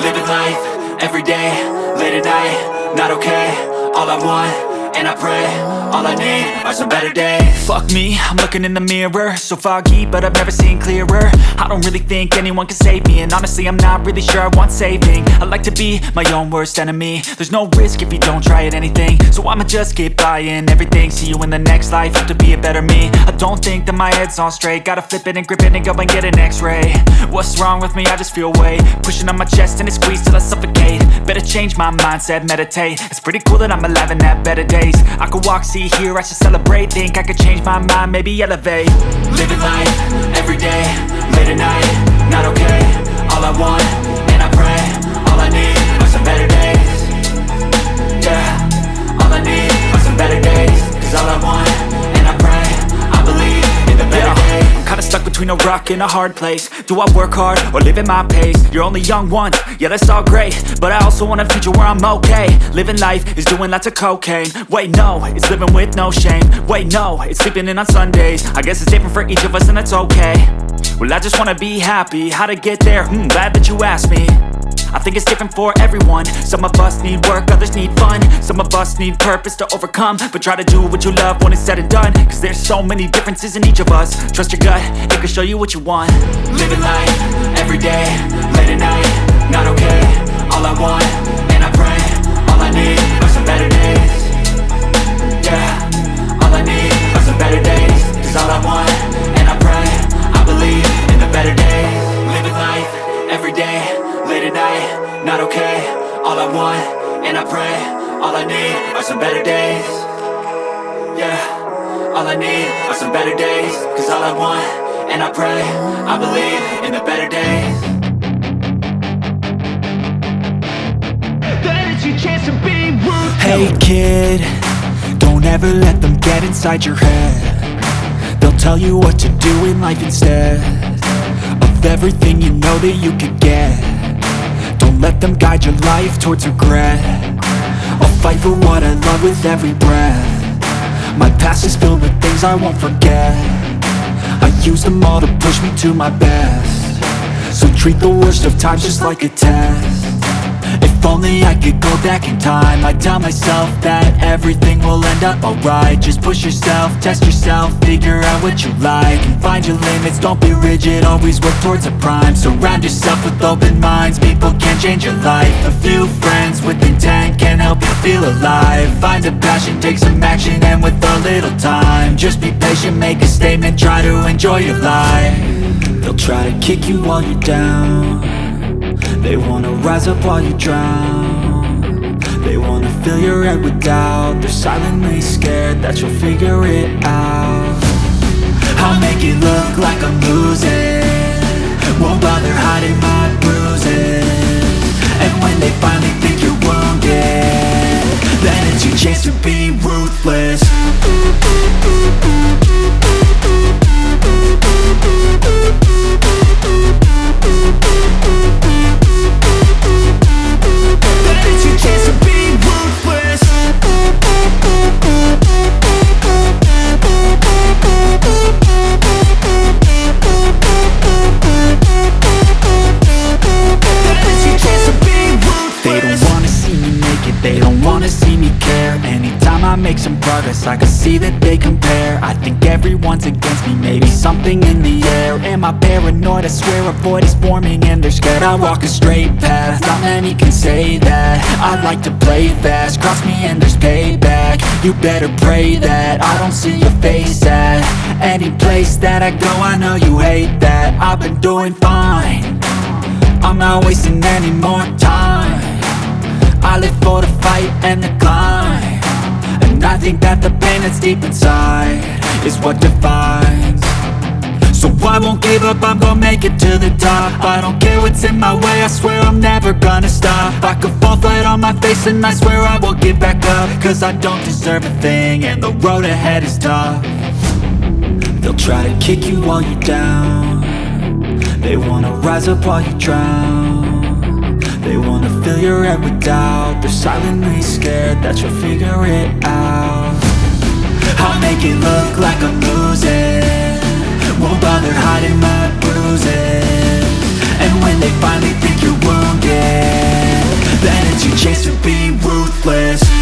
Living life, everyday, late at night, not okay. All I want, and I pray, all I need are some better days. Fuck me, I'm looking in the mirror, so foggy, but I've never seen clearer. I don't really think anyone can save me, and honestly I'm not really sure I want saving. I like to be my own worst enemy. There's no risk if you don't try at anything, so I'ma just keep buying everything. See you in the next life, have to be a better me. I don't think that my head's on straight, gotta flip it and grip it and go and get an x-ray. What's wrong with me? I just feel weight pushing on my chest and it squeezes till I suffocate. Better change my mindset, meditate. It's pretty cool that I'm alive and have better days. I could walk, see, hear, I should celebrate. Think I could change my mind, maybe elevate. Living life, everyday, late at night, not okay. All I want, and I pray, all I need are some better days. Yeah, all I need are some better days. Cause all I want, and I pray, I believe in the better days. Kinda stuck between a rock and a hard place. Do I work hard or live at my pace? You're only young once, yeah that's all great, but I also want a future where I'm okay. Living life is doing lots of cocaine. Wait no, it's living with no shame. Wait no, it's sleeping in on Sundays. I guess it's different for each of us and that's okay. Well I just wanna be happy, how to get there? Glad that you asked me. I think it's different for everyone. Some of us need work, others need fun. Some of us need purpose to overcome. But try to do what you love when it's said and done. Cause there's so many differences in each of us. Trust your gut, it can show you what you want. Living life, everyday, late at night, not okay. All I want, and I pray, all I need are some better days. Yeah, all I need are some better days. Cause all I want, and I pray, I believe in the better days. Living life, everyday, late at night, not okay. All I want, and I pray, all I need are some better days. Yeah, all I need are some better days. Cause all I want, and I pray, I believe in the better days. Then it's your chance to be ruthless. Hey kid, don't ever let them get inside your head. They'll tell you what to do in life instead of everything you know that you could get. Don't let them guide your life towards regret. I'll fight for what I love with every breath. My past is filled with things I won't forget. I use them all to push me to my best. So treat the worst of times just like a test. If only I could go back in time, I'd tell myself that everything will end up alright. Just push yourself, test yourself, figure out what you like, and find your limits, don't be rigid, always work towards a prime. Surround yourself with open minds, people can change your life. A few friends with intent can help you feel alive. Find a passion, take some action, and with a little time, just be patient, make a statement, try to enjoy your life. They'll try to kick you while you're down. They wanna rise up while you drown. They wanna fill your head with doubt. They're silently scared that you'll figure it out. I'll make it look like I'm losing, won't bother hiding my bruises. And when they finally think you're wounded, then it's your chance to be ruthless. Make some progress, I can see that they compare. I think everyone's against me, maybe something in the air. Am I paranoid? I swear a void is forming and they're scared. I walk a straight path, not many can say that. I like to play fast, cross me and there's payback. You better pray that I don't see your face at any place that I go. I know you hate that. I've been doing fine, I'm not wasting any more time. I live for the fight and the climb, and I think that the pain that's deep inside is what defines. So I won't give up, I'm gonna make it to the top. I don't care what's in my way, I swear I'm never gonna stop. I could fall flat on my face and I swear I will get back up. Cause I don't deserve a thing and the road ahead is tough. They'll try to kick you while you're down. They wanna rise up while you drown. They wanna fill your head with doubt. They're silently scared that you'll figure it out. I'll make it look like I'm losing, won't bother hiding my bruises. And when they finally think you're wounded, chance to be ruthless.